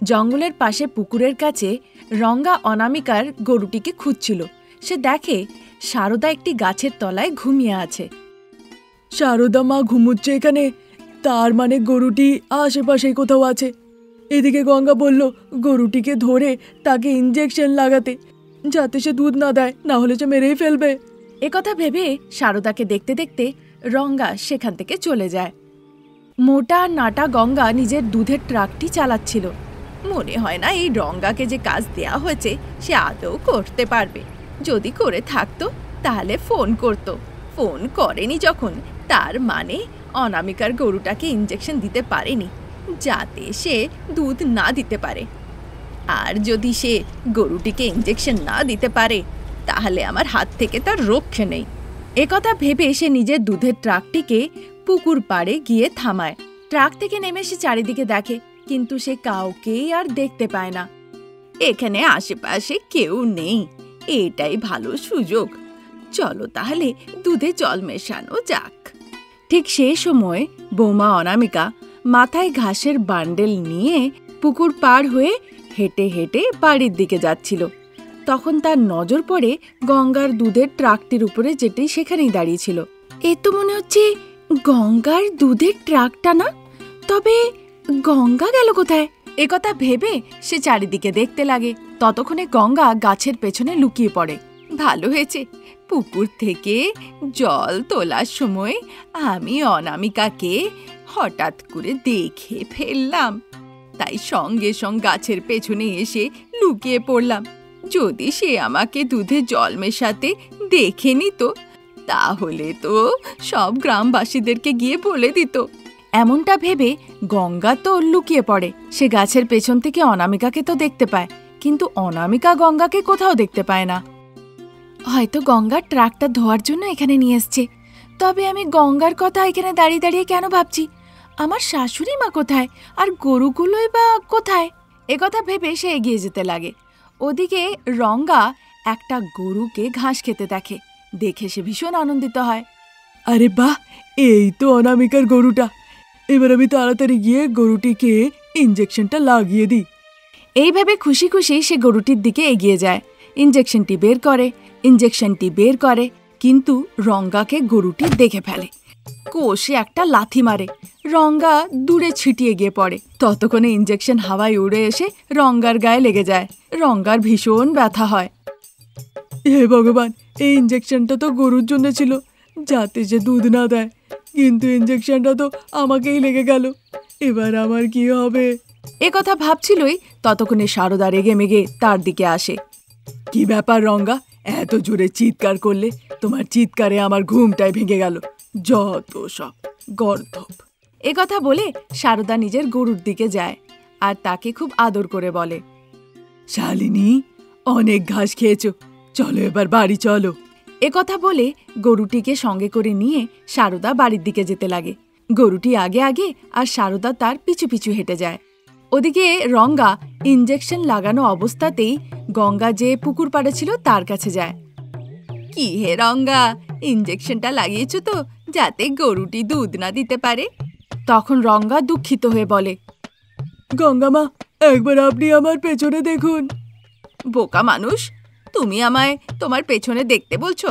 জঙ্গলের পাশে পুকুরের কাছে রঙ্গা অনামিকার গরুটিকে খুঁজছিল। সে দেখে সারদা একটি গাছের তলায় ঘুমিয়ে আছে। সারদা মা ঘুমুচ্ছে এখানে, তার মানে গরুটি আশেপাশেই কোথাও আছে। এদিকে গঙ্গা বলল গরুটিকে ধরে তাকে ইঞ্জেকশন লাগাতে, যাতে সে দুধ না দেয়, না হলে সে মেরেই ফেলবে। একথা ভেবে সারদাকে দেখতে দেখতে রঙ্গা সেখান থেকে চলে যায়। মোটা নাটা গঙ্গা নিজের দুধের ট্রাকটি চালাচ্ছিল। মনে হয় না এই রঙ্গাকে যে কাজ দেয়া হয়েছে সে আদৌ করতে পারবে। যদি করে থাকতো তাহলে ফোন করত। ফোন করেনি যখন, তার মানে অনামিকার গরুটাকে ইঞ্জেকশন দিতে পারেনি, যাতে সে দুধ না দিতে পারে। আর যদি সে গরুটিকে ইঞ্জেকশন না দিতে পারে তাহলে আমার হাত থেকে তার রক্ষে নেই। একথা ভেবে সে নিজের দুধের ট্রাকটিকে পুকুর পাড়ে গিয়ে থামায়। ট্রাক থেকে নেমে সে চারিদিকে দেখে, কিন্তু সে কাউকেই আর দেখতে পায় না। এখানে আশেপাশে কেউ নেই, এটাই ভালো সুযোগ। চলো তাহলে দুধে জল মেশানো যাক। ঠিক সেই সময় বৌমা অনামিকা মাথায় ঘাসের বান্ডেল নিয়ে পুকুর পার হয়ে হেঁটে হেঁটে বাড়ির দিকে যাচ্ছিল। তখন তার নজর পড়ে গঙ্গার দুধের ট্রাকটির উপরে, যেটি সেখানেই দাঁড়িয়েছিল। এ তো মনে হচ্ছে গঙ্গার দুধের ট্রাকটা না? তবে গঙ্গা গেল কোথায়? একথা ভেবে সে চারিদিকে দেখতে লাগে। ততক্ষণে গঙ্গা গাছের পেছনে লুকিয়ে পড়ে। ভালো হয়েছে, পুকুর থেকে জল তোলার সময় আমি অনামিকাকে হঠাৎ করে দেখে ফেললাম, তাই সঙ্গে সঙ্গে গাছের পেছনে এসে লুকিয়ে পড়লাম। যদি সে আমাকে দুধে জল মেশাতে দেখে নিত তাহলে তো সব গ্রামবাসীদেরকে গিয়ে বলে দিত। এমনটা ভেবে গঙ্গা তো লুকিয়ে পড়ে। সে গাছের পেছন থেকে অনামিকাকে তো দেখতে পায়, কিন্তু অনামিকা গঙ্গাকে কোথাও দেখতে পায় না। হয়তো গঙ্গার ট্রাকটা ধোয়ার জন্য এখানে নিয়ে এসছে। তবে আমি গঙ্গার কথা এখানে দাঁড়িয়ে দাঁড়িয়ে কেন ভাবছি? আমার শাশুড়ি মা কোথায়, আর গরুগুলোই বা কোথায়? একথা ভেবে সে এগিয়ে যেতে লাগে। ওদিকে রঙ্গা একটা গরুকে ঘাস খেতে দেখে। দেখে সে ভীষণ আনন্দিত হয়। আরে বাহ, এই তো অনামিকার গরুটা। এবার আমি তাড়াতাড়ি গিয়ে গরুটিকে ইঞ্জেকশনটা লাগিয়ে দিই। এইভাবে খুশি খুশি সে গরুটির দিকে এগিয়ে যায়। ইঞ্জেকশনটি বের করে, কিন্তু রঙ্গাকে গরুটি দেখে ফেলে। কষে একটা লাথি মারে। রঙ্গা দূরে ছিটিয়ে গিয়ে পড়ে। ততক্ষণে ইঞ্জেকশন হাওয়ায় উড়ে এসে রঙ্গার গায়ে লেগে যায়। রঙ্গার ভীষণ ব্যথা হয়। হে ভগবান, এই ইঞ্জেকশনটা তো গরুর জন্য ছিল, যাতে সে দুধ না দেয়, কিন্তু ইঞ্জেকশনটা তো আমাকেই লেগে গেল। এবার আমার কি হবে? এ কথা ভাবছিলই ততক্ষণে সারদা রেগে মেগে তার দিকে আসে। কি ব্যাপার রঙ্গা, এত জোরে চিৎকার করলে? তোমার চিৎকারে আমার ঘুমটাই ভেঙে গেল। যত সব গর্ধব। এ কথা বলে সারদা নিজের গরুর দিকে যায় আর তাকে খুব আদর করে বলে, শালিনী, অনেক ঘাস খেয়েছো, চলো এবার বাড়ি চলো। এ কথা বলে গরুটিকে সঙ্গে করে নিয়ে সারদা বাড়ির দিকে যেতে লাগে। গরুটি আগে আগে আর সারদা তার পিছু পিছু হেঁটে যায়। ওদিকে রঙ্গা ইঞ্জেকশন লাগানো অবস্থাতেই গঙ্গা যে পুকুর পাড়ে ছিল তার কাছে যায়। কি হে রঙ্গা, ইঞ্জেকশনটা লাগিয়েছ তো, যাতে গরুটি দুধ না দিতে পারে? তখন রঙ্গা দুঃখিত হয়ে বলে, গঙ্গা মা, একবার আপনি আমার পেছনে দেখুন। বোকা মানুষ, তুমি আমায় তোমার পেছনে দেখতে বলছো?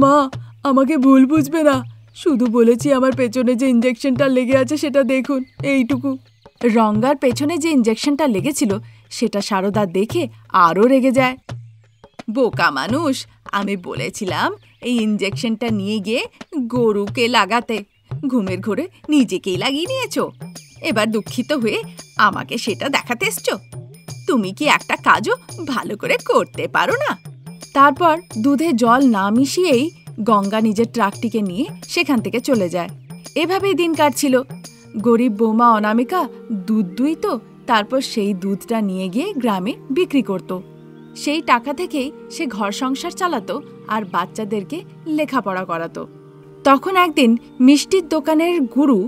মা, আমাকে ভুল বুঝবে না, শুধু বলেছি আমার পেছনে যে ইঞ্জেকশনটা লেগে আছে সেটা দেখুন, এইটুকু। রঙ্গার পেছনে যে ইঞ্জেকশনটা লেগেছিল সেটা সারদা দেখে আরও রেগে যায়। বোকা মানুষ, আমি বলেছিলাম এই ইঞ্জেকশনটা নিয়ে গিয়ে গরুকে লাগাতে, ঘুমের ঘোরে নিজেকেই লাগিয়ে নিয়েছো। এবার দুঃখিত হয়ে আমাকে সেটা দেখাতে এসছো? তুমি কি একটা কাজও ভালো করে করতে পারো না? তারপর দুধে জল না মিশিয়েই গঙ্গা নিজের ট্রাকটিকে নিয়ে সেখান থেকে চলে যায়। এভাবেই দিন কাটছিল। গরিব বৌমা অনামিকা দুধ দুইতো, তারপর সেই দুধটা নিয়ে গিয়ে গ্রামে বিক্রি করত। সেই টাকা থেকেই সে ঘর সংসার চালাতো আর বাচ্চাদেরকে লেখাপড়া করাতো। তখন একদিন মিষ্টির দোকানের গুরু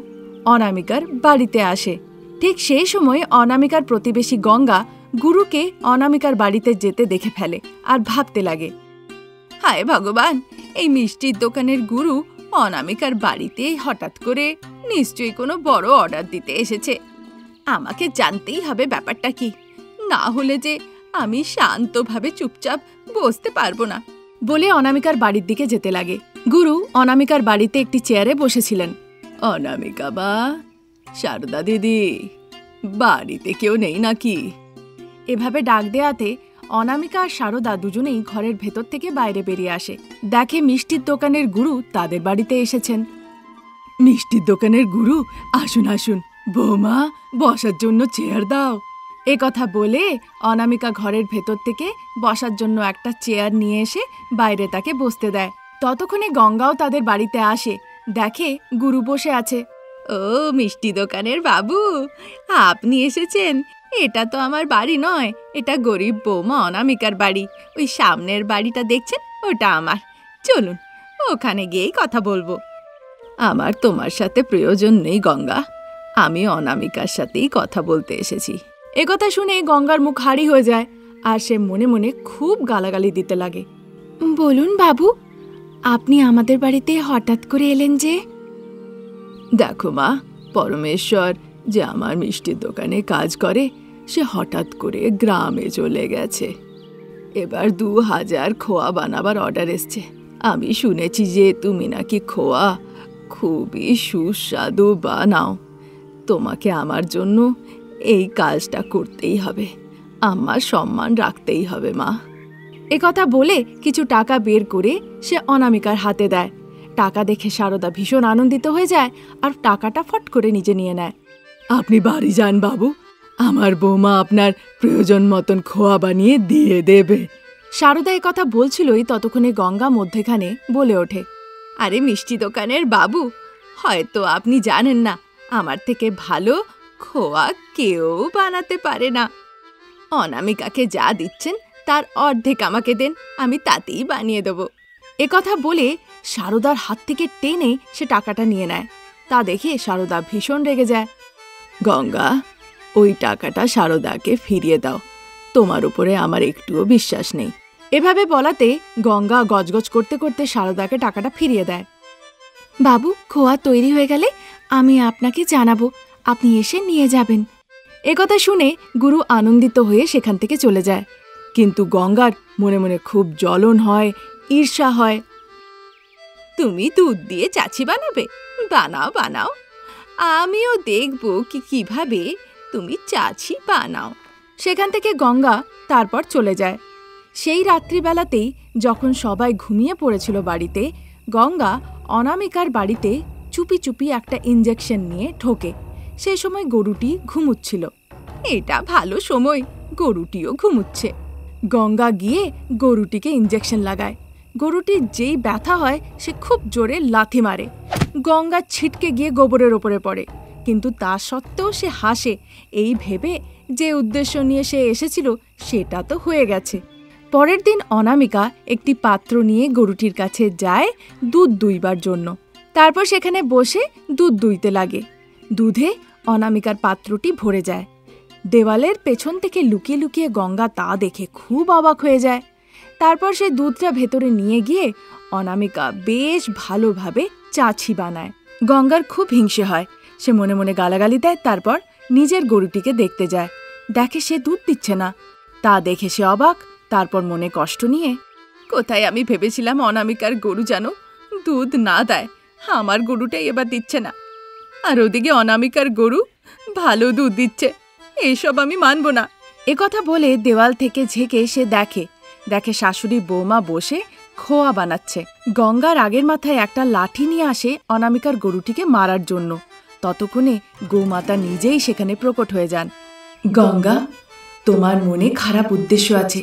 অনামিকার বাড়িতে আসে। ঠিক সেই সময় অনামিকার প্রতিবেশী গঙ্গা গুরুকে অনামিকার বাড়িতে যেতে দেখে ফেলে আর ভাবতে লাগে, হায় ভগবান, এই মিষ্টির দোকানের গুরু অনামিকার বাড়িতে হঠাৎ করে নিশ্চয়ই কোনো বড় অর্ডার দিতে এসেছে। আমাকে জানতেই হবে ব্যাপারটা কি, না হলে যে আমি শান্তভাবে চুপচাপ বসতে পারবো না বলে অনামিকার বাড়ির দিকে যেতে লাগে। গুরু অনামিকার বাড়িতে একটি চেয়ারে বসেছিলেন। অনামিকা বা, শারদা দিদি, বাড়িতে কেউ নেই নাকি? এভাবে ডাক দেয়াতে অনামিকা আর শারদা দুজনেই ঘরের ভেতর থেকে বাইরে বেরিয়ে আসে। দেখে মিষ্টির দোকানের গুরু তাদের বাড়িতে এসেছেন। মিষ্টির দোকানের গুরু, আসুন আসুন, বৌমা বসার জন্য চেয়ার দাও। এ কথা বলে অনামিকা ঘরের ভেতর থেকে বসার জন্য একটা চেয়ার নিয়ে এসে বাইরে তাকে বসতে দেয়। ততক্ষণে গঙ্গাও তাদের বাড়িতে আসে, দেখে গুরু বসে আছে। ও মিষ্টি দোকানের বাবু, আপনি এসেছেন? এটা তো আমার বাড়ি নয়, এটা গরিব বৌমা অনামিকার বাড়ি। ওই সামনের বাড়িটা দেখছেন, ওটা আমার। চলুন ওখানে গিয়েই কথা বলবো। আমার তোমার সাথে প্রয়োজন নেই গঙ্গা, আমি অনামিকার সাথেই কথা বলতে এসেছি। একথা শুনে গঙ্গার মুখ হাড়ি হয়ে যায় আর সে মনে মনে খুব গালাগালি দিতে লাগে। বলুন বাবু, আপনি আমাদের বাড়িতে হঠাৎ করে এলেন যে? দেখো মা, পরমেশ্বর যে আমার মিষ্টির দোকানে কাজ করে, সে হঠাৎ করে গ্রামে চলে গেছে। এবার 2000 খোয়া বানাবার অর্ডার এসছে। আমি শুনেছি যে তুমি নাকি খোয়া খুবই সুস্বাদু বানাও। তোমাকে আমার জন্য এই কাজটা করতেই হবে, আমার সম্মান রাখতেই হবে মা। একথা বলে কিছু টাকা বের করে সে অনামিকার হাতে দেয়। টাকা দেখে শারদা ভীষণ আনন্দিত হয়ে যায় আর টাকাটা ফট করে নিজে নিয়ে নেয়। আপনি বাড়ি যান বাবু, আমার বৌমা আপনার প্রয়োজন মতন খোয়া বানিয়ে দিয়ে দেবে। শারদা কথা বলছিলই ততক্ষণে গঙ্গা মধ্যেখানে বলে ওঠে, আরে মিষ্টি দোকানের বাবু, হয়তো আপনি জানেন না, আমার থেকে ভালো খোয়া কেউ বানাতে পারে না। অনামিকাকে যা দিচ্ছেন তার অর্ধেক আমাকে দেন, আমি তাতেই বানিয়ে দেব। একথা বলে শারদার হাত থেকে টেনে সে টাকাটা নিয়ে নেয়। তা দেখে শারদা ভীষণ রেগে যায়। গঙ্গা, ওই টাকাটা শারদাকে ফিরিয়ে দাও, তোমার উপরে আমার একটুও বিশ্বাস নেই। এভাবে বলাতে গঙ্গা গজগজ করতে করতে শারদাকে টাকাটা ফিরিয়ে দেয়। বাবু, খোয়া তৈরি হয়ে গেলে আমি আপনাকে জানাবো, আপনি এসে নিয়ে যাবেন। একথা শুনে গুরু আনন্দিত হয়ে সেখান থেকে চলে যায়। কিন্তু গঙ্গার মনে মনে খুব জ্বলন হয়, ঈর্ষা হয়। তুমি দুধ দিয়ে চাচি বানাবে? বানাও বানাও, আমিও দেখব কিভাবে তুমি চাচি বানাও। সেখান থেকে গঙ্গা তারপর চলে যায়। সেই রাত্রিবেলাতেই যখন সবাই ঘুমিয়ে পড়েছিল বাড়িতে, গঙ্গা অনামিকার বাড়িতে চুপি চুপি একটা ইঞ্জেকশন নিয়ে ঢোকে। সেই সময় গরুটি ঘুমুচ্ছিল। এটা ভালো সময়, গরুটিও ঘুমুচ্ছে। গঙ্গা গিয়ে গরুটিকে ইঞ্জেকশন লাগায়। গরুটির যেই ব্যথা হয় সে খুব জোরে লাথি মারে। গঙ্গা ছিটকে গিয়ে গোবরের ওপরে পড়ে, কিন্তু তা সত্ত্বেও সে হাসে, এই ভেবে যে উদ্দেশ্য নিয়ে সে এসেছিল সেটা তো হয়ে গেছে। পরের দিন অনামিকা একটি পাত্র নিয়ে গরুটির কাছে যায় দুধ দুইবার জন্য। তারপর সেখানে বসে দুধ দুইতে লাগে। দুধে অনামিকার পাত্রটি ভরে যায়। দেওয়ালের পেছন থেকে লুকিয়ে লুকিয়ে গঙ্গা তা দেখে খুব অবাক হয়ে যায়। তারপর সে দুধটা ভেতরে নিয়ে গিয়ে অনামিকা বেশ ভালোভাবে চাছি বানায়। গঙ্গার খুব হিংসে হয়, সে মনে মনে গালাগালি দেয়। তারপর নিজের গরুটিকে দেখতে যায়, দেখে সে দুধ দিচ্ছে না। তা দেখে সে অবাক। তারপর মনে কষ্ট নিয়ে, কোথায় আমি ভেবেছিলাম অনামিকার গরু যেন দুধ না দেয়, আমার গরুটাই এবার দিচ্ছে না, আর ওদিকে অনামিকার গরু ভালো দুধ দিচ্ছে, এসব আমি মানব না। একথা বলে দেওয়াল থেকে ঝেঁকে সে দেখে শাশুড়ি বৌমা বসে খোয়া বানাচ্ছে। গঙ্গার আগের মাথায় একটা লাঠি নিয়ে আসে অনামিকার গরুটিকে মারার জন্য। ততক্ষণে গোমাতা নিজেই সেখানে প্রকট হয়ে যান। গঙ্গা, তোমার মনে খারাপ উদ্দেশ্য আছে,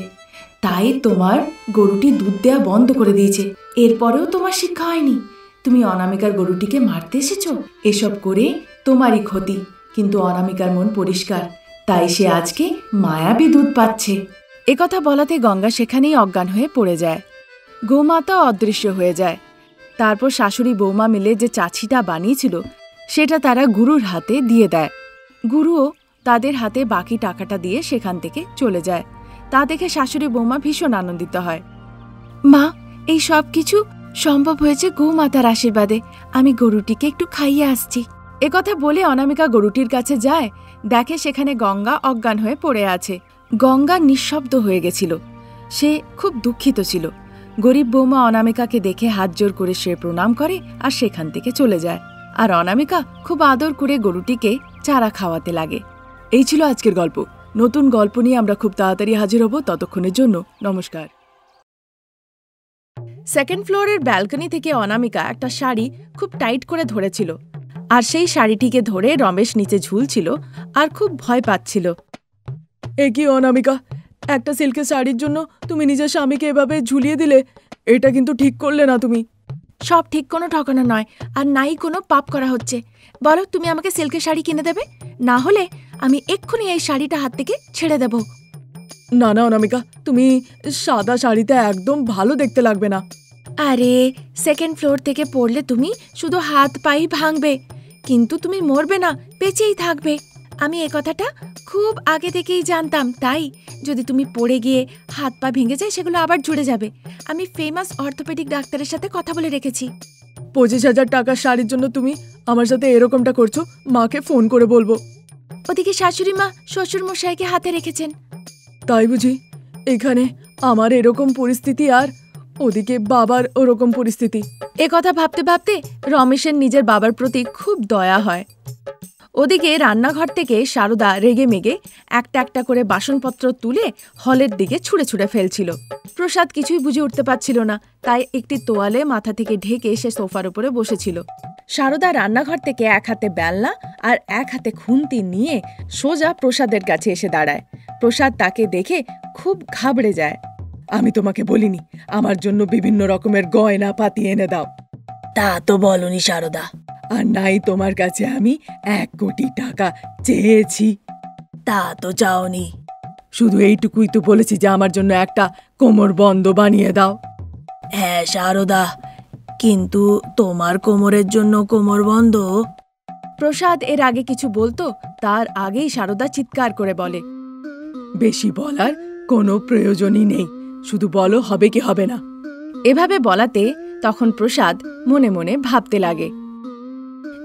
তাই তোমার গরুটি দুধ দেওয়া বন্ধ করে দিয়েছে। এরপরেও তোমার শিক্ষা হয়নি, তুমি অনামিকার গরুটিকে মারতে এসেছ। এসব করে তোমারই ক্ষতি, কিন্তু অনামিকার মন পরিষ্কার, তাই সে আজকে মায়াবী দুধ পাচ্ছে। একথা বলাতে গঙ্গা সেখানেই অজ্ঞান হয়ে পড়ে যায়। গোমাতা অদৃশ্য হয়ে যায়। তারপর শাশুড়ি বৌমা মিলে যে চাছিটা বানিয়েছিল সেটা তারা গুরুর হাতে দিয়ে দেয়। গুরুও তাদের হাতে বাকি টাকাটা দিয়ে সেখান থেকে চলে যায়। তা দেখে শাশুড়ি বৌমা ভীষণ আনন্দিত হয়। মা, এই সব কিছু সম্ভব হয়েছে গোমাতার আশীর্বাদে, আমি গরুটিকে একটু খাইয়ে আসছি। একথা বলে অনামিকা গরুটির কাছে যায়, দেখে সেখানে গঙ্গা অজ্ঞান হয়ে পড়ে আছে। গঙ্গা নিঃশব্দ হয়ে গেছিল। সে খুব দুঃখিত ছিল। গরিব বৌমা অনামিকাকে দেখে হাত জোর করে সে প্রণাম করে আর সেখান থেকে চলে যায়। আর অনামিকা খুব আদর করে গরুটিকে চারা খাওয়াতে লাগে। এই ছিল আজকের গল্প। নতুন গল্প নিয়ে আমরা খুব তাড়াতাড়ি হাজির হব। ততক্ষণের জন্য নমস্কার। সেকেন্ড ফ্লোরের ব্যালকনি থেকে অনামিকা একটা শাড়ি খুব টাইট করে ধরেছিল, আর সেই শাড়িটিকে ধরে রমেশ নিচে ঝুলছিল আর খুব ভয় পাচ্ছিল। এ কি অনামিকা, একটা সিল্কের শাড়ির জন্য তুমি নিজের স্বামীকে এভাবে ঝুলিয়ে দিলে? এটা কিন্তু ঠিক করলে না তুমি। সব ঠিক কোনো ঠকানো নয়, আর নাই কোনো পাপ করা হচ্ছে। বলো, তুমি আমাকে সিল্কের শাড়ি কিনে দেবে? না হলে আমি এক্ষুনি এই শাড়িটা হাত থেকে ছেড়ে দেব। না না অনামিকা, তুমি সাদা শাড়িতে একদম ভালো দেখতে লাগবে না। আরে, সেকেন্ড ফ্লোর থেকে পড়লে তুমি শুধু হাত পাই ভাঙবে, কিন্তু তুমি মরবে না, বেঁচেই থাকবে। আমি এ কথাটা খুব আগে থেকেই জানতাম, তাই যদি তুমি পড়ে গিয়ে হাত পা ভেঙে যায় সেগুলো আবার জুড়ে যাবে। আমি ফেমাস অর্থোপেডিক ডাক্তারের সাথে কথা বলে রেখেছি। 25,000 টাকার শাড়ির জন্য তুমি আমার সাথে এরকমটা করছো? মাকে ফোন করে বলবো। ওদিকে শাশুড়ি মা শ্বশুর মশাইকে হাতে রেখেছেন। তাই বুঝি? এখানে আমার এরকম পরিস্থিতি আর ওদিকে বাবার ওরকম পরিস্থিতি। এ কথা ভাবতে ভাবতে রমেশের নিজের বাবার প্রতি খুব দয়া হয়। ওদিকে রান্নাঘর থেকে সারদা রেগে মেগে একটা একটা করে বাসনপত্র তুলে হলের দিকে ছুঁড়ে ছুঁড়ে ফেলছিল। প্রসাদ কিছুই বুঝে উঠতে পারছিল না, তাই একটি তোয়ালে মাথা থেকে ঢেকে সে সোফার উপরে বসেছিল। সারদা রান্নাঘর থেকে এক হাতে বেলনা আর এক হাতে খুন্তি নিয়ে সোজা প্রসাদের কাছে এসে দাঁড়ায়। প্রসাদ তাকে দেখে খুব ঘাবড়ে যায়। আমি তোমাকে বলিনি আমার জন্য বিভিন্ন রকমের গয়না পাতি এনে দাও? তা তো বলনি সারদা। আর নাই তোমার কাছে আমি 1 কোটি টাকা চেয়েছি? তা তো চাওনি। শুধু এইটুকুই তো বলেছি যে আমার জন্য একটা কোমর বন্ধ বানিয়ে দাও। হ্যাঁ সারদা, কিন্তু তোমার কোমরের জন্য কোমর বন্ধ? প্রসাদ এর আগে কিছু বলতো, তার আগেই সারদা চিৎকার করে বলে, বেশি বলার কোনো প্রয়োজনই নেই, শুধু বলো হবে কি হবে না। এভাবে বলাতে তখন প্রসাদ মনে মনে ভাবতে লাগে,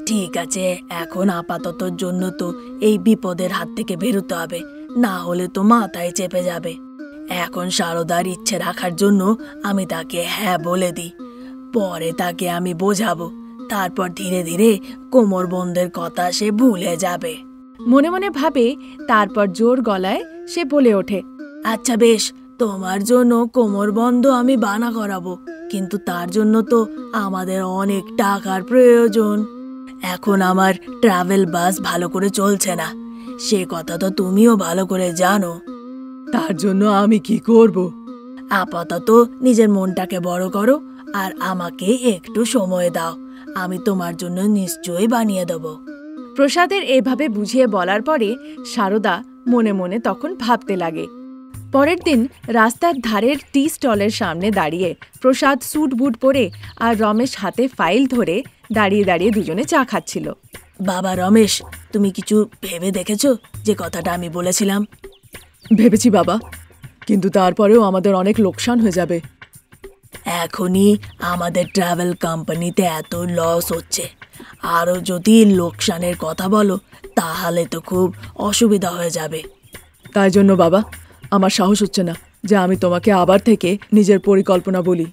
ঠিক আছে, এখন আপাততর জন্য তো এই বিপদের হাত থেকে বেরোতে হবে, না হলে তো মাথায় চেপে যাবে। এখন সারদার ইচ্ছে রাখার জন্য আমি তাকে হ্যাঁ বলে দিই, পরে তাকে আমি বোঝাবো, তারপর ধীরে ধীরে কোমর বন্ধের কথা সে ভুলে যাবে। মনে মনে ভাবে, তারপর জোর গলায় সে বলে ওঠে, আচ্ছা বেশ, তোমার জন্য কোমর বন্ধ আমি বানা করাবো, কিন্তু তার জন্য তো আমাদের অনেক টাকার প্রয়োজন। এখন আমার ট্রাভেল বাস ভালো করে চলছে না, সে কথা তো তুমিও ভালো করে জানো। তার জন্য আমি কি করব? আপাতত নিজের মনটাকে বড় করো আর আমাকে একটু সময় দাও, আমি তোমার জন্য নিশ্চয়ই বানিয়ে দেব। প্রসাদের এভাবে বুঝিয়ে বলার পরে সারদা মনে মনে তখন ভাবতে লাগে। পরের দিন রাস্তার ধারের টি স্টলের সামনে দাঁড়িয়ে প্রসাদ স্যুট বুট পরে আর রমেশ হাতে ফাইল ধরে দাঁড়িয়ে দাঁড়িয়ে দুজনে চা খাচ্ছিল। বাবা রমেশ, তুমি কিছু ভেবে দেখেছো যে কথাটা আমি বলেছিলাম? ভেবেছি বাবা, কিন্তু তারপরেও আমাদের অনেক লোকসান হয়ে যাবে। এখনই আমাদের ট্রাভেল কোম্পানিতে এত লস হচ্ছে, আরও যদি লোকসানের কথা বলো তাহলে তো খুব অসুবিধা হয়ে যাবে। তাই জন্য বাবা, আমার সাহস হচ্ছে না যে আমি তোমাকে আবার থেকে নিজের পরিকল্পনা বলি।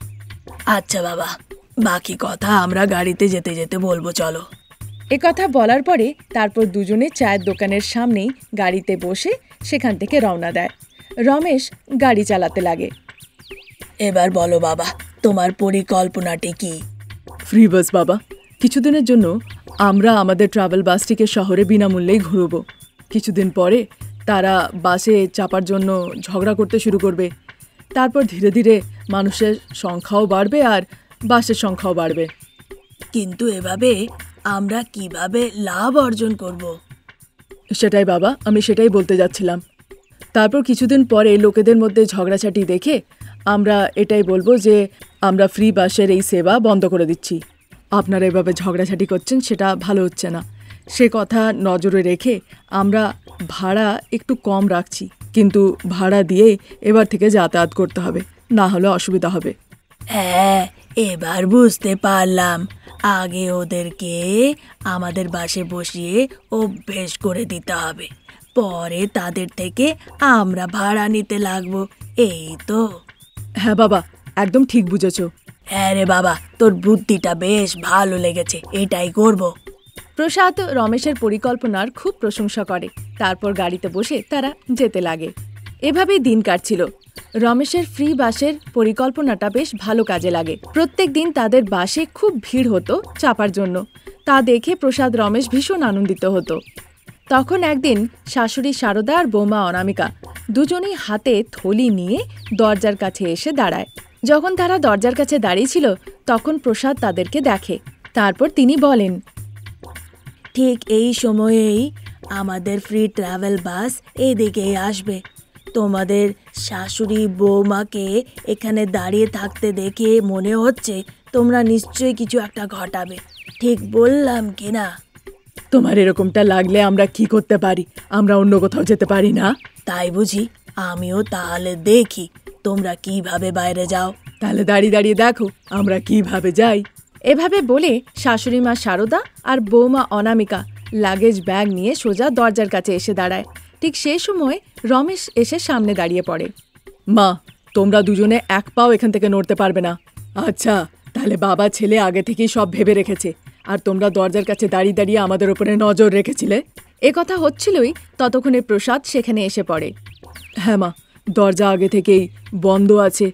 আচ্ছা বাবা, বাকি কথা আমরা গাড়িতে যেতে যেতে বলবো, চলো। একথা বলার পরে তারপর দুজনে চায়ের দোকানের সামনেই গাড়িতে বসে সেখান থেকে রওনা দেয়। রমেশ গাড়ি চালাতে লাগে। এবার বলো বাবা, তোমার পরিকল্পনাটি কি? ফ্রি বাস বাবা, কিছুদিনের জন্য আমরা আমাদের ট্রাভেল বাসটিকে শহরে বিনামূল্যেই ঘুরবো। কিছুদিন পরে তারা বাসে চাপার জন্য ঝগড়া করতে শুরু করবে, তারপর ধীরে ধীরে মানুষের সংখ্যাও বাড়বে আর বাসের সংখ্যাও বাড়বে। কিন্তু এভাবে আমরা কিভাবে লাভ অর্জন করব? সেটাই বাবা, আমি সেটাই বলতে যাচ্ছিলাম। তারপর কিছুদিন পরে লোকেদের মধ্যে ঝগড়াঝাটি দেখে আমরা এটাই বলবো যে আমরা ফ্রি বাসের এই সেবা বন্ধ করে দিচ্ছি। আপনারা এভাবে ঝগড়াঝাটি করছেন, সেটা ভালো হচ্ছে না। সে কথা নজরে রেখে আমরা ভাড়া একটু কম রাখছি, কিন্তু ভাড়া দিয়ে এবার থেকে যাতায়াত করতে হবে, না হলে অসুবিধা হবে। হ্যাঁ, এবার বুঝতে পারলাম, আগে ওদেরকে আমাদের বাসে বসিয়ে অভ্যেস করে দিতে হবে, পরে তাদের থেকে আমরা ভাড়া নিতে লাগবো, এই তো। হ্যাঁ বাবা, একদম ঠিক বুঝেছ। হ্যাঁ রে বাবা, তোর বুদ্ধিটা বেশ ভালো লেগেছে, এটাই করব। প্রসাদ রমেশের পরিকল্পনার খুব প্রশংসা করে। তারপর গাড়িতে বসে তারা যেতে লাগে। এভাবেই দিন কাটছিল। রমেশের ফ্রি বাসের পরিকল্পনাটা বেশ ভালো কাজে লাগে। প্রত্যেক দিন তাদের বাসে খুব ভিড় হতো চাপার জন্য। তা দেখে প্রসাদ রমেশ ভীষণ আনন্দিত হতো। তখন একদিন শাশুড়ি শারদা আর বৌমা অনামিকা দুজনেই হাতে থলি নিয়ে দরজার কাছে এসে দাঁড়ায়। যখন তারা দরজার কাছে দাঁড়িয়েছিল তখন প্রসাদ তাদেরকে দেখে। তারপর তিনি বলেন, ঠিক এই সময়েই আমাদের ফ্রি ট্রাভেল বাস এদিকেই আসবে। তোমাদের শাশুড়ি বৌমাকে এখানে দাঁড়িয়ে থাকতে দেখে মনে হচ্ছে তোমরা নিশ্চয়ই কিছু একটা ঘটাবে, ঠিক বললাম কি না? তোমার এরকমটা লাগলে আমরা কি করতে পারি? আমরা অন্য কোথাও যেতে পারি না? তাই বুঝি? আমিও তাহলে দেখি তোমরা কিভাবে বাইরে যাও। তাহলে দাঁড়িয়ে দাঁড়িয়ে দেখো আমরা কিভাবে যাই। এভাবে বলে শাশুড়ি মা শারদা আর বৌমা অনামিকা লাগেজ ব্যাগ নিয়ে সোজা দরজার কাছে এসে দাঁড়ায়। ঠিক সেই সময় রমেশ এসে সামনে দাঁড়িয়ে পড়ে। মা, তোমরা দুজনে এক পাও এখান থেকে নড়তে পারবে না। আচ্ছা, তাহলে বাবা ছেলে আগে থেকেই সব ভেবে রেখেছে, আর তোমরা দরজার কাছে দাঁড়িয়ে দাঁড়িয়ে আমাদের উপরে নজর রেখেছিলে। এ কথা হচ্ছিলই ততক্ষণে প্রসাদ সেখানে এসে পড়ে। হ্যাঁ মা, দরজা আগে থেকেই বন্ধ আছে,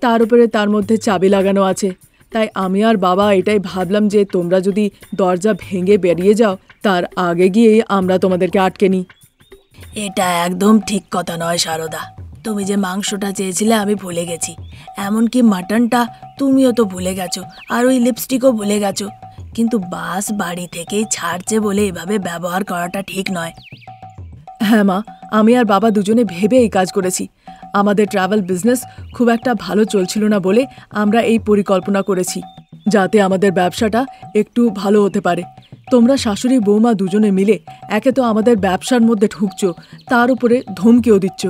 তার উপরে তার মধ্যে চাবি লাগানো আছে। তাই আমি আর বাবা এটাই ভাবলাম যে তোমরা যদি দরজা ভেঙে বেরিয়ে যাও তার আগে গিয়ে আমরা তোমাদেরকে আটকে নিই। এটা একদম ঠিক কথা নয় শারদা, তুমি যে মাংসটা চেয়েছিলে আমি ভুলে গেছি, এমনকি মাটনটা তুমিও তো ভুলে গেছো, আর ওই লিপস্টিকও ভুলে গেছো। কিন্তু বাস বাড়ি থেকেই ছাড়ছে বলে এভাবে ব্যবহার করাটা ঠিক নয়। হ্যাঁ মা, আমি আর বাবা দুজনে ভেবে এই কাজ করেছি। আমাদের ট্রাভেল বিজনেস খুব একটা ভালো চলছিল না বলে আমরা এই পরিকল্পনা করেছি, যাতে আমাদের ব্যবসাটা একটু ভালো হতে পারে। তোমরা শাশুড়ি বৌমা দুজনে মিলে একে তো আমাদের ব্যবসার মধ্যে ঢুকছো, তার উপরে ধমকিও দিচ্ছ।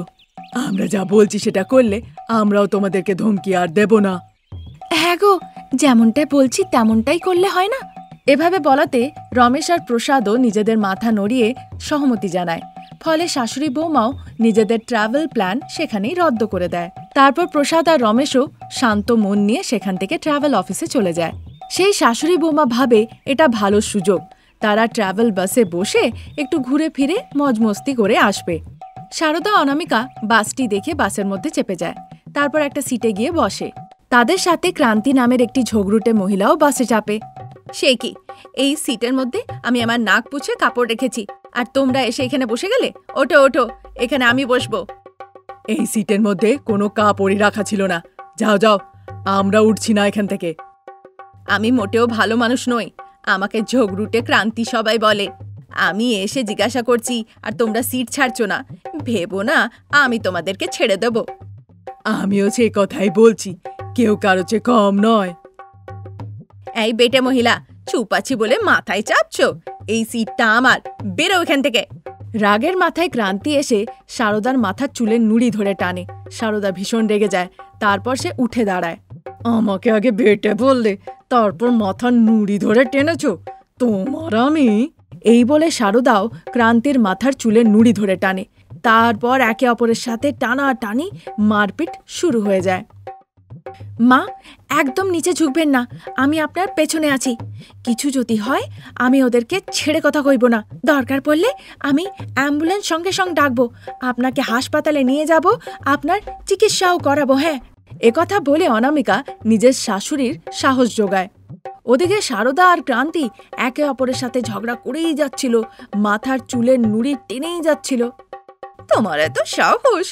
আমরা যা বলছি সেটা করলে আমরাও তোমাদেরকে ধমকি আর দেব না। হ্যাঁ গো, যেমনটাই বলছি তেমনটাই করলে হয় না? এভাবে বলাতে রমেশ আর প্রসাদও নিজেদের মাথা নড়িয়ে সহমতি জানায়। ফলে শাশুড়ি বৌমাও নিজেদের ট্রাভেল প্ল্যান সেখানেই রদ্দ করে দেয়। তারপর প্রসাদ আর রমেশও শান্ত মন নিয়ে সেখান থেকে ট্রাভেল অফিসে চলে যায়। সেই শাশুড়ি বৌমা ভাবে এটা ভালো সুযোগ, তারা ট্রাভেল বাসে বসে একটু ঘুরে ফিরে মজমস্তি করে আসবে। শারদা অনামিকা বাসটি দেখে বাসের মধ্যে চেপে যায়, তারপর একটা সিটে গিয়ে বসে। তাদের সাথে ক্রান্তি নামের একটি ঝগড়ুটে মহিলাও বাসে চাপে। সে কি, এই সিটের মধ্যে আমি আমার নাক পুছে কাপড় রেখেছি, আর তোমরা এসে এখানে বসে গেলে? ওঠো ওঠো, এখানে আমি বসবো। এই সিটের মধ্যে কোনো কাপড়ই রাখা ছিল না, যাও যাও, আমরা উঠছি না এখান থেকে। আমি মোটেও ভালো মানুষ নই, আমাকে ঝগড়ুটে ক্রান্তি সবাই বলে। আমি এসে জিজ্ঞাসা করছি আর তোমরা সিট ছাড়ছো না, ভেবো না আমি তোমাদেরকে ছেড়ে দেব। আমিও সে কথাই বলছি, কেউ কারো চেয়ে কম নয়। এই বেটে মহিলা, চুপ আছি বলে মাথায় চাপছো? এই সিটটা আমার, বেরো এখান থেকে। রাগের মাথায় ক্রান্তি এসে শারদার মাথার চুলের নুড়ি ধরে টানে। শারদা ভীষণ রেগে যায়, তারপর সে উঠে দাঁড়ায়। আমাকে আগে বেটে বললে, তারপর মাথার নুড়ি ধরে টেনেছো? তোমার আমি। এই বলে শারদাও ক্রান্তির মাথার চুলের নুড়ি ধরে টানে। তারপর একে অপরের সাথে টানাটানি মারপিট শুরু হয়ে যায়। মা, একদম নিচে ঝুঁকবেন না, আমি আপনার পেছনে আছি। কিছু যদি হয় আমি ওদেরকে ছেড়ে কথা কইব না। দরকার পড়লে আমি অ্যাম্বুলেন্স সঙ্গে সঙ্গে ডাকবো, আপনাকে হাসপাতালে নিয়ে যাব, আপনার চিকিৎসাও করাবো। হ্যাঁ। একথা বলে অনামিকা নিজের শাশুড়ির সাহস যোগায়। ওদিকে শারদা আর ক্রান্তি একে অপরের সাথে ঝগড়া করেই যাচ্ছিল, মাথার চুলের নুড়ি টেনেই যাচ্ছিল। তোমার এত সাহস,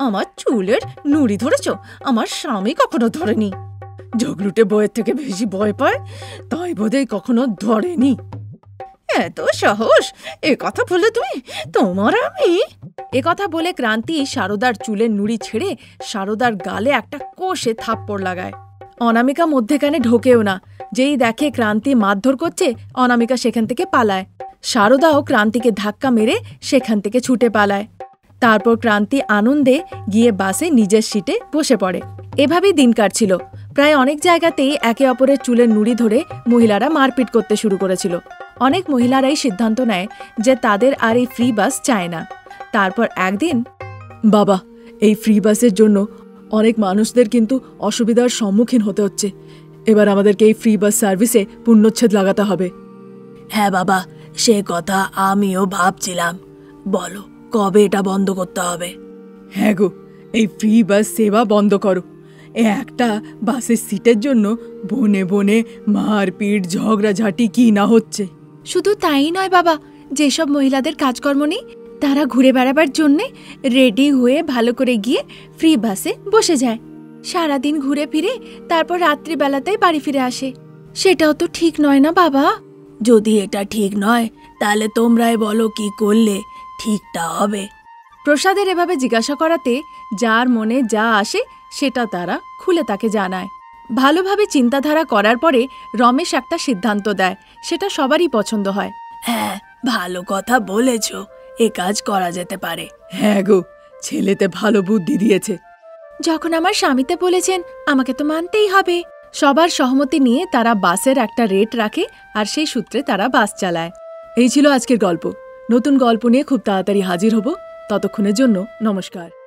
আমার চুলের নুড়ি ধরেছ? আমার স্বামী কখনো ধরেনি। ঝগড়ুটে বইয়ের থেকে বেশি ভয় পায়, তাই বোধহয় কখনো ধরেনি। এত সাহস, এ কথা বলে তুমি? তোমার আমি। এ কথা বলে ক্রান্তি শারদার চুলের নুড়ি ছেড়ে শারদার গালে একটা কষে থাপ্পড় লাগায়। অনামিকা মধ্যেখানে ঢোকেও না। যেই দেখে ক্রান্তি মারধর করছে, অনামিকা সেখান থেকে পালায়। শারদাও ক্রান্তিকে ধাক্কা মেরে সেখান থেকে ছুটে পালায়। তারপর ক্রান্তি আনন্দে গিয়ে বাসে নিজের সিটে বসে পড়ে। এভাবেই দিন কাটছিল। প্রায় অনেক জায়গাতেই একে অপরের চুলের নুড়ি ধরে মহিলারা মারপিট করতে শুরু করেছিল। অনেক মহিলারাই সিদ্ধান্ত নেয় যে তাদের আর এই ফ্রি বাস চায় না। তারপর একদিন, বাবা, এই ফ্রি বাসের জন্য অনেক মানুষদের কিন্তু অসুবিধার সম্মুখীন হতে হচ্ছে। এবার আমাদেরকে এই ফ্রি বাস সার্ভিসে পূর্ণচ্ছেদ লাগাতে হবে। হ্যাঁ বাবা, সে কথা আমিও ভাবছিলাম। বলো, কবে এটা বন্ধ করতে হবে? হ্যাঁ গো, এই ফ্রি বাস সেবা বন্ধ করো। একটা বাসের সিটের জন্য বনে বনে মারপিট ঝগড়াঝাটি কি না হচ্ছে। শুধু তাই নয় বাবা, যেসব মহিলাদের কাজকর্ম নেই তারা ঘুরে বেড়াবার জন্যে রেডি হয়ে ভালো করে গিয়ে ফ্রি বাসে বসে যায়। সারাদিন ঘুরে ফিরে তারপর রাত্রিবেলাতেই বাড়ি ফিরে আসে। সেটাও তো ঠিক নয় না বাবা? যদি এটা ঠিক নয় তাহলে তোমরাই বলো কি করলে ঠিকটা হবে। প্রসাদের এভাবে জিজ্ঞাসা করাতে যার মনে যা আসে সেটা তারা খুলে তাকে জানায়। ভালোভাবে চিন্তাধারা করার পরে রমেশ একটা সিদ্ধান্ত দেয়, সেটা সবারই পছন্দ হয়। হ্যাঁ, ভালো কথা বলেছ, এ কাজ করা যেতে পারে। হ্যাঁ গো, ছেলেতে ভালো বুদ্ধি দিয়েছে। যখন আমার স্বামীতে বলেছেন আমাকে তো মানতেই হবে। সবার সহমতি নিয়ে তারা বাসের একটা রেট রাখে আর সেই সূত্রে তারা বাস চালায়। এই ছিল আজকের গল্প। নতুন গল্প নিয়ে খুব তাড়াতাড়ি হাজির হব। ততক্ষণের জন্য নমস্কার।